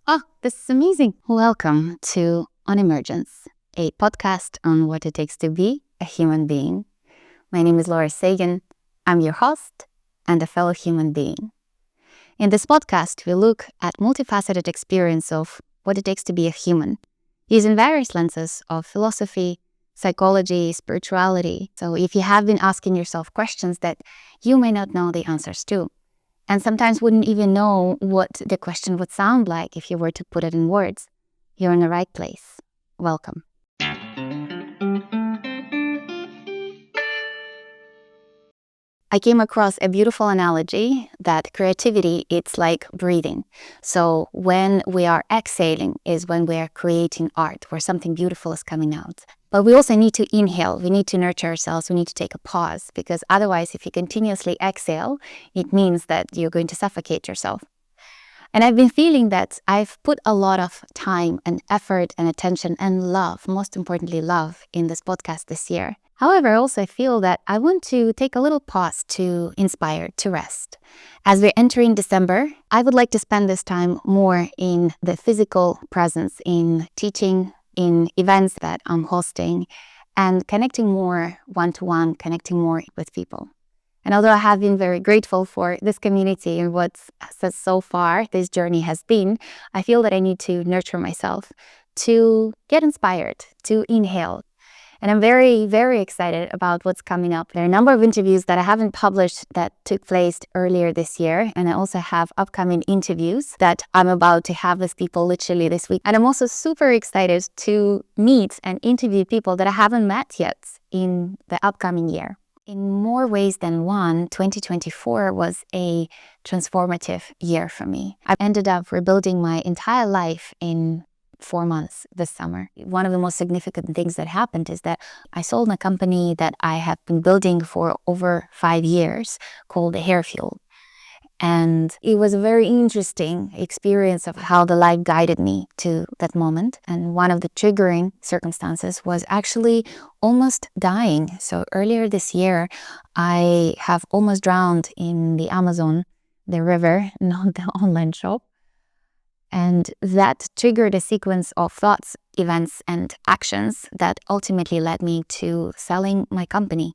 Oh, this is amazing. Welcome to On Emergence, a podcast on what it takes to be a human being. My name is Laura Sagan. I'm your host and a fellow human being. In this podcast, we look at multifaceted experience of what it takes to be a human, using various lenses of philosophy, psychology, spirituality. So if you have been asking yourself questions that you may not know the answers to, and sometimes wouldn't even know what the question would sound like if you were to put it in words, you're in the right place. Welcome. I came across a beautiful analogy that creativity, it's like breathing. So when we are exhaling is when we are creating art, where something beautiful is coming out. But we also need to inhale, we need to nurture ourselves, we need to take a pause, because otherwise if you continuously exhale, it means that you're going to suffocate yourself. And I've been feeling that I've put a lot of time and effort and attention and love, most importantly love, in this podcast this year. However, I also feel that I want to take a little pause to inspire, to rest. As we're entering December, I would like to spend this time more in the physical presence, in teaching, in events that I'm hosting, and connecting more one-to-one, connecting more with people. And although I have been very grateful for this community and what so far this journey has been, I feel that I need to nurture myself, to get inspired, to inhale. And I'm very, very excited about what's coming up. There are a number of interviews that I haven't published that took place earlier this year. And I also have upcoming interviews that I'm about to have with people literally this week. And I'm also super excited to meet and interview people that I haven't met yet in the upcoming year. In more ways than one, 2024 was a transformative year for me. I ended up rebuilding my entire life in 4 months this summer. One of the most significant things that happened is that I sold a company that I have been building for over 5 years called The Hair Fuel. And it was a very interesting experience of how the life guided me to that moment. And one of the triggering circumstances was actually almost dying. So earlier this year, I have almost drowned in the Amazon, the river, not the online shop. And that triggered a sequence of thoughts, events, and actions that ultimately led me to selling my company.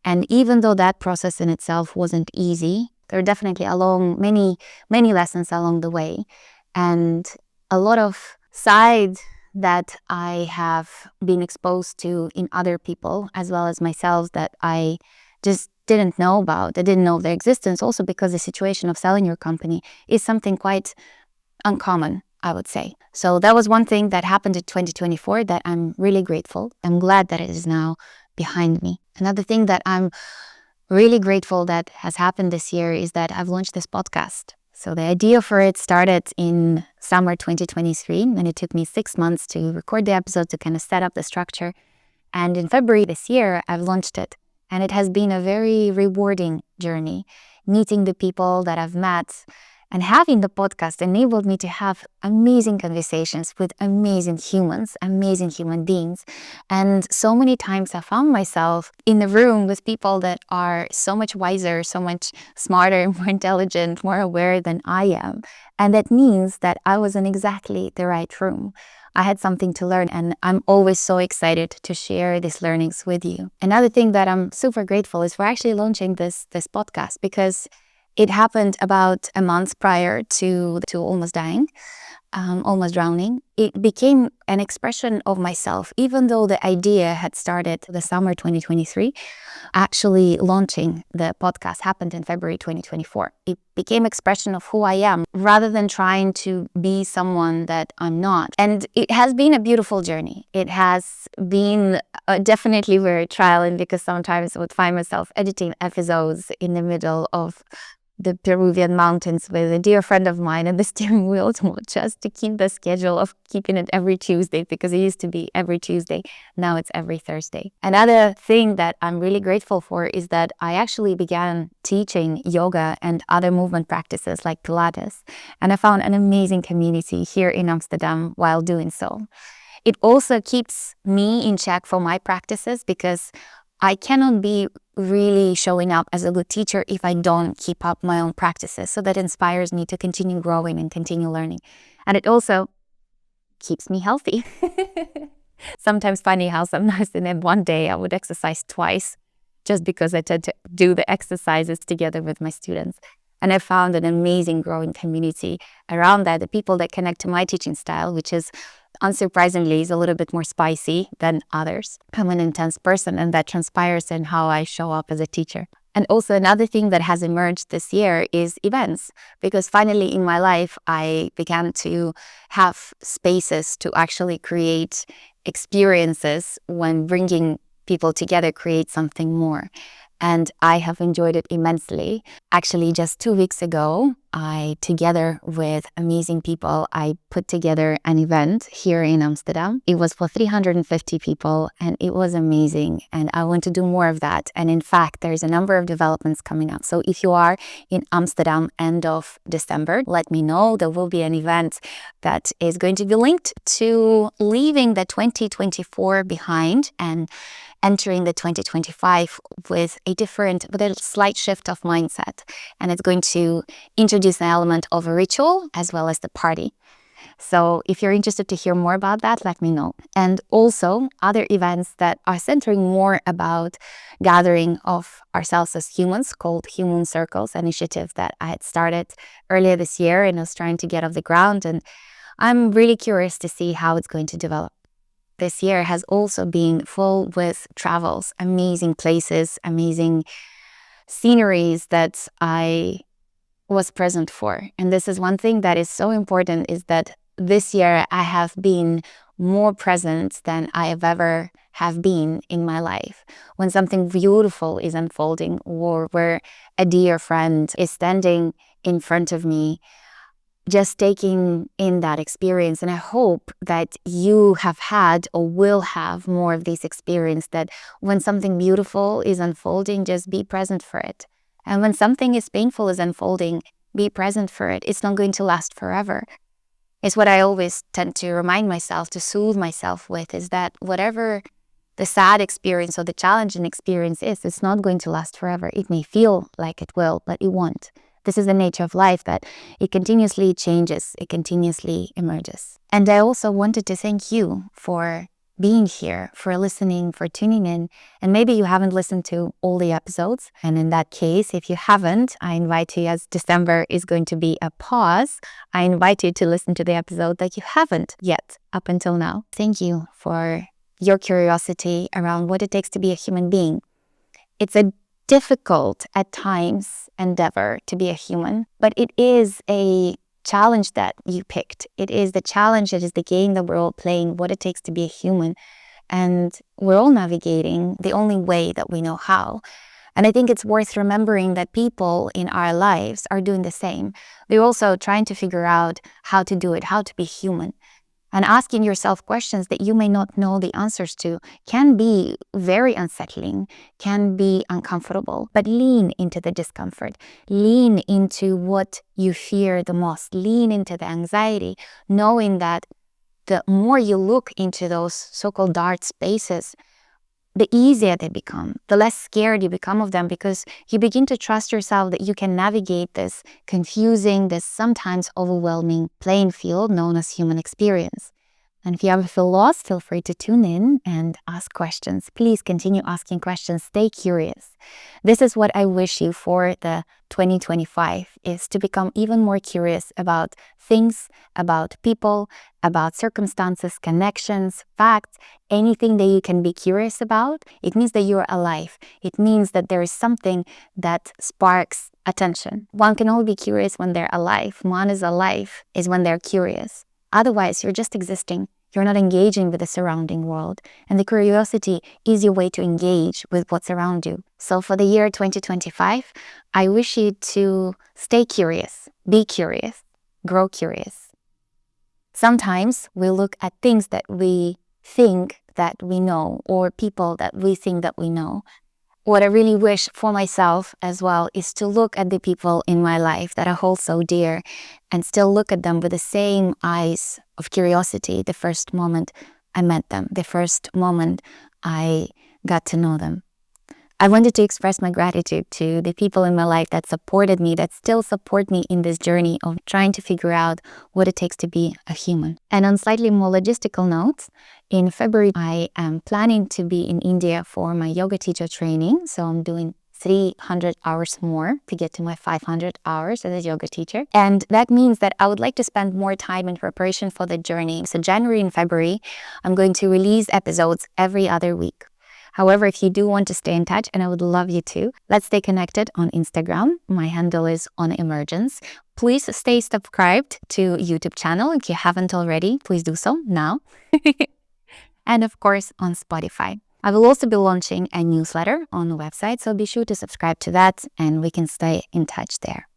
And even though that process in itself wasn't easy, there are definitely many lessons along the way, and a lot of sides that I have been exposed to in other people as well as myself that I just didn't know about. I didn't know their existence, also because the situation of selling your company is something quite uncommon, I would say. So that was one thing that happened in 2024 that I'm really grateful. I'm glad that it is now behind me. Another thing that I'm really grateful that has happened this year is that I've launched this podcast. So the idea for it started in summer 2023, and it took me 6 months to record the episode, to kind of set up the structure. And in February this year, I've launched it. And it has been a very rewarding journey, meeting the people that I've met. And having the podcast enabled me to have amazing conversations with amazing humans, amazing human beings. And so many times I found myself in the room with people that are so much wiser, so much smarter, more intelligent, more aware than I am. And that means that I was in exactly the right room. I had something to learn, and I'm always so excited to share these learnings with you. Another thing that I'm super grateful is for actually launching this podcast, because it happened about a month prior to almost dying, almost drowning. It became an expression of myself, even though the idea had started the summer 2023. Actually launching the podcast happened in February 2024. It became expression of who I am, rather than trying to be someone that I'm not. And it has been a beautiful journey. It has been definitely very trialing, because sometimes I would find myself editing episodes in the middle of the Peruvian mountains with a dear friend of mine and the steering wheel, just to keep the schedule of keeping it every Tuesday, because it used to be every Tuesday. Now it's every Thursday. Another thing that I'm really grateful for is that I actually began teaching yoga and other movement practices like Pilates. And I found an amazing community here in Amsterdam while doing so. It also keeps me in check for my practices, because I cannot be really showing up as a good teacher if I don't keep up my own practices. So that inspires me to continue growing and continue learning. And it also keeps me healthy. Sometimes funny how sometimes in one day I would exercise twice just because I tend to do the exercises together with my students. And I found an amazing growing community around that, the people that connect to my teaching style, which is unsurprisingly is a little bit more spicy than others. I'm an intense person, and that transpires in how I show up as a teacher. And also another thing that has emerged this year is events, because finally in my life, I began to have spaces to actually create experiences when bringing people together, create something more. And I have enjoyed it immensely. Actually, just 2 weeks ago, together with amazing people, I put together an event here in Amsterdam. It was for 350 people, and it was amazing. And I want to do more of that. And in fact, there's a number of developments coming up. So if you are in Amsterdam end of December, let me know. There will be an event that is going to be linked to leaving the 2024 behind and entering the 2025 with a slight shift of mindset. And it's going to introduce an element of a ritual as well as the party. So if you're interested to hear more about that, let me know. And also other events that are centering more about gathering of ourselves as humans, called Human Circles initiative that I had started earlier this year and was trying to get off the ground. And I'm really curious to see how it's going to develop. This year has also been full with travels, amazing places, amazing sceneries that I was present for. And this is one thing that is so important, is that this year I have been more present than I have ever have been in my life. When something beautiful is unfolding, or where a dear friend is standing in front of me, just taking in that experience. And I hope that you have had or will have more of this experience, that when something beautiful is unfolding, just be present for it. And when something is painful is unfolding, be present for it. It's not going to last forever. It's what I always tend to remind myself, to soothe myself with, is that whatever the sad experience or the challenging experience is, it's not going to last forever. It may feel like it will, but it won't. This is the nature of life, that it continuously changes, it continuously emerges. And I also wanted to thank you for being here, for listening, for tuning in. And maybe you haven't listened to all the episodes. And in that case, if you haven't, I invite you, as December is going to be a pause, I invite you to listen to the episode that you haven't yet up until now. Thank you for your curiosity around what it takes to be a human being. It's a difficult at times endeavor to be a human, but it is a challenge that you picked. It is the challenge, it is the game that we're all playing, what it takes to be a human. And we're all navigating the only way that we know how. And I think it's worth remembering that people in our lives are doing the same. They're also trying to figure out how to do it, how to be human. And asking yourself questions that you may not know the answers to can be very unsettling, can be uncomfortable, but lean into the discomfort, lean into what you fear the most, lean into the anxiety, knowing that the more you look into those so-called dark spaces, the easier they become, the less scared you become of them, because you begin to trust yourself that you can navigate this confusing, this sometimes overwhelming playing field known as human experience. And if you ever feel lost, feel free to tune in and ask questions. Please continue asking questions. Stay curious. This is what I wish you for the 2025, is to become even more curious about things, about people, about circumstances, connections, facts, anything that you can be curious about. It means that you're alive. It means that there is something that sparks attention. One can only be curious when they're alive. One is alive is when they're curious. Otherwise, you're just existing. You're not engaging with the surrounding world. And the curiosity is your way to engage with what's around you. So for the year 2025, I wish you to stay curious, be curious, grow curious. Sometimes we look at things that we think that we know, or people that we think that we know. What I really wish for myself as well is to look at the people in my life that I hold so dear and still look at them with the same eyes of curiosity the first moment I met them, the first moment I got to know them. I wanted to express my gratitude to the people in my life that supported me, that still support me in this journey of trying to figure out what it takes to be a human. And on slightly more logistical notes, in February, I am planning to be in India for my yoga teacher training. So I'm doing 300 hours more to get to my 500 hours as a yoga teacher. And that means that I would like to spend more time in preparation for the journey. So January and February, I'm going to release episodes every other week. However, if you do want to stay in touch, and I would love you to, let's stay connected on Instagram. My handle is OnEmergence. Please stay subscribed to YouTube channel if you haven't already. Please do so now. And of course on Spotify. I will also be launching a newsletter on the website, so be sure to subscribe to that and we can stay in touch there.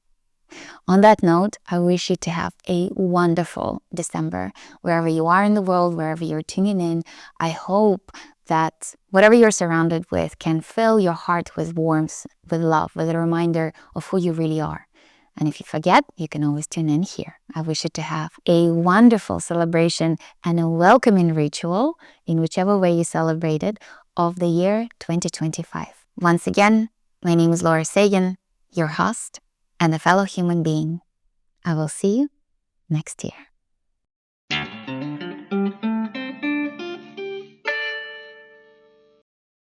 On that note, I wish you to have a wonderful December. Wherever you are in the world, wherever you're tuning in, I hope that whatever you're surrounded with can fill your heart with warmth, with love, with a reminder of who you really are. And if you forget, you can always tune in here. I wish you to have a wonderful celebration and a welcoming ritual in whichever way you celebrate it of the year 2025. Once again, my name is Laura Sagan, your host and a fellow human being. I will see you next year.